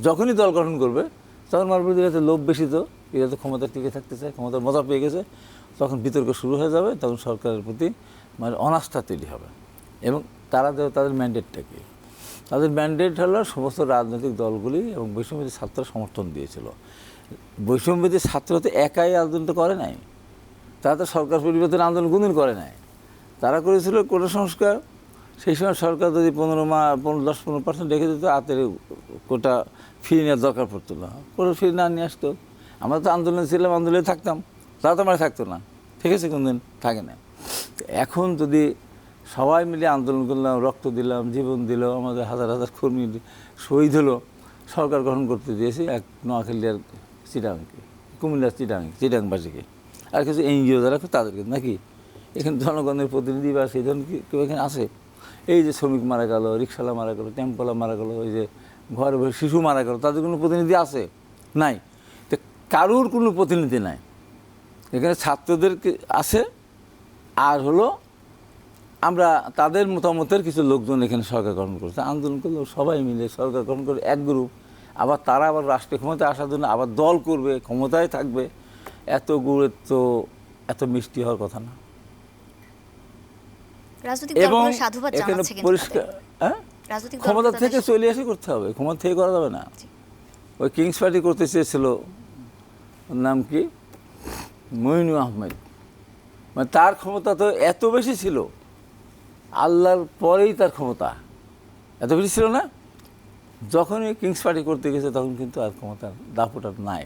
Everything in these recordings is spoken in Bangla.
যখনই দল গঠন করবে তখন মারপুরদের কাছে লোভ বেশি, তো এরা তো ক্ষমতা টিকে থাকতে চায়, ক্ষমতার মজা পেয়ে গেছে, তখন বিতর্ক শুরু হয়ে যাবে, তখন সরকারের প্রতি মানে অনাস্থা তৈরি হবে। এবং তারা তাদের ম্যান্ডেটটা কি, তাদের ম্যান্ডেট হলো সমস্ত রাজনৈতিক দলগুলি এবং বৈষম্যবিরোধী ছাত্ররা সমর্থন দিয়েছিল। বৈষম্যবিরোধী ছাত্র তো একাই আন্দোলন তো করে নাই, তারা তো সরকার পরিবর্তন আন্দোলন কোনদিন করে নাই, তারা করেছিল কোটা সংস্কার। সেই সময় সরকার যদি 10-15% রেখে দিত, হাতের কোটা ফিরিয়ে নেওয়ার দরকার পড়তো না, কোটা ফিরিয়ে না নিয়ে আসতো। আমরা তো আন্দোলনে ছিলাম, আন্দোলনে থাকতাম, তারা তো আমার থাকতো না, ঠিক আছে, কোনদিন থাকে না। এখন যদি সবাই মিলে আন্দোলন করলাম, রক্ত দিলাম, জীবন দিল, আমাদের হাজার হাজার কর্মী শহীদ হলো, সরকার গঠন করতে দিয়েছি এক নোয়াখালী আর চিটাগাংকে, কুমিল্লার চিটাগাংবাসীকে, আর কিছু এনজিও যারা তাদেরকে, নাকি এখানে জনগণের প্রতিনিধি বা সেই ধরনের কেউ এখানে আছে? এই যে শ্রমিক মারা গেল, রিক্সাওয়ালা মারা গেল, টেম্পোলা মারা গেল, ওই যে ঘরে বসে শিশু মারা গেল, তাদের কোনো প্রতিনিধি আছে? নাই। তো কারুর কোনো প্রতিনিধি নাই এখানে। ছাত্রদের আছে, আর হলো আমরা তাদের মতামতের কিছু লোকজন এখানে সরকার গঠন করছে, আন্দোলন করলো সবাই মিলে সরকার গঠন করে এক গ্রুপ। আবার তারা আবার রাষ্ট্রীয় ক্ষমতায় আসার জন্য আবার দল করবে, ক্ষমতায় থাকবে। এত গুড়ের তো এত মিষ্টি হওয়ার কথা না। এবং এখানে পরিষ্কার ক্ষমতা থেকে চলে আসে করতে হবে, ক্ষমতা থেকে করা যাবে না। ওই কিংস পার্টি করতে চেয়েছিল, নাম কি, মইনুল আহমেদ, মানে তার ক্ষমতা তো এত বেশি ছিল, আল্লাহর পরেই তার ক্ষমতা এত বেশি ছিল না। যখনই কিংস পার্টি করতে গেছে তখন কিন্তু আর ক্ষমতার দাপট আর নাই,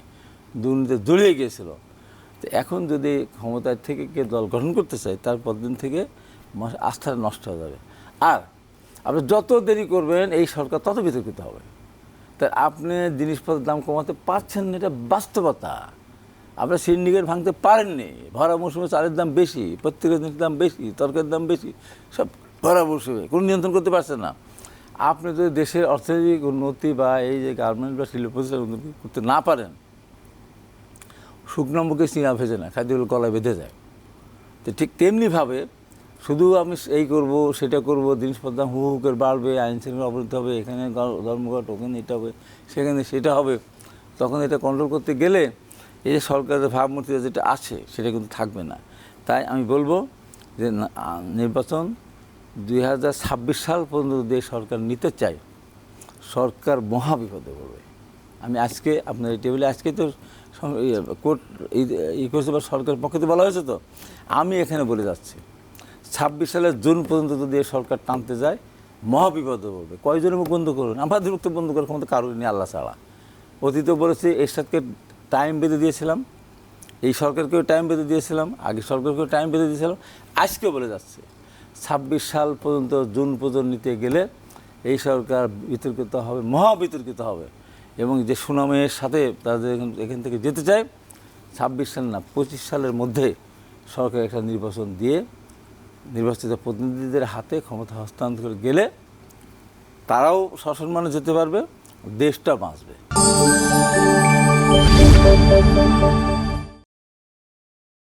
দুর্নীতি জড়িয়ে গিয়েছিল। তো এখন যদি ক্ষমতার থেকে কে দল গঠন করতে চায়, তার পরদিন থেকে আস্থা নষ্ট হয়ে যাবে। আর আপনি যত দেরি করবেন এই সরকার তত বিতর্কিত হবে। তাই আপনি জিনিসপত্রের দাম কমাতে পারছেন না, এটা বাস্তবতা। আপনার সিন্ডিকেট ভাঙতে পারেননি, ভরা মৌসুমে চালের দাম বেশি, প্রত্যেকের জিনিসের দাম বেশি, তরকারির দাম বেশি, সব ভরা মৌসুমে কোনো নিয়ন্ত্রণ করতে পারছেন না। আপনি যদি দেশের অর্থনৈতিক উন্নতি বা এই যে গার্মেন্ট বা শিল্প প্রতিষ্ঠান উন্নতি করতে না পারেন, শুকনো মুখে চিঙা ভেজে না, খাদ্যগুলো গলায় বেঁধে যায়। তো ঠিক তেমনিভাবে শুধু আমি এই করব সেটা করব, জিনিসপত্র দাম হু হু করে বাড়বে, আইন শৃঙ্খলা অবরুদ্ধ হবে, এখানে ধর্মঘট, ওখানে এটা হবে, সেখানে সেটা হবে, তখন এটা কন্ট্রোল করতে গেলে এই যে সরকারের ভাবমূর্তি যেটা আছে সেটা কিন্তু থাকবে না। তাই আমি বলবো যে নির্বাচন 2026 সাল পর্যন্ত যদি সরকার নিতে চায়, সরকার মহাবিপদে পড়বে। আমি আজকে আপনার এই টেবিলে আজকে তো কোর্ট করছে বা সরকারের পক্ষে তো বলা হয়েছে, তো আমি এখানে বলে যাচ্ছি 26 সালের জুন পর্যন্ত যদি সরকার টানতে যায় মহাবিপদে পড়বে। কয়জনের মুখ বন্ধ করুন, আমাদের মুখ বন্ধ করার ক্ষমতা কারোর নেই আল্লাহ ছাড়া। অতীতে বলেছি এরশাদকে টাইম বেঁধে দিয়েছিলাম, এই সরকারকেও টাইম বেঁধে দিয়েছিলাম, আগে সরকারকেও টাইম বেঁধে দিয়েছিলাম, আজকেও বলে যাচ্ছে 26 সাল পর্যন্ত জুন পর্যন্ত নিতে গেলে এই সরকার বিতর্কিত হবে, মহাবিতর্কিত হবে। এবং যে সুনামের সাথে তাদের এখান থেকে যেতে চায় 26 সাল না 25 সালের মধ্যে সরকার একটা নির্বাচন দিয়ে নির্বাচিত প্রতিনিধিদের হাতে ক্ষমতা হস্তান্তর গেলে তারাও সসম্মানে যেতে পারবে, দেশটা বাঁচবে।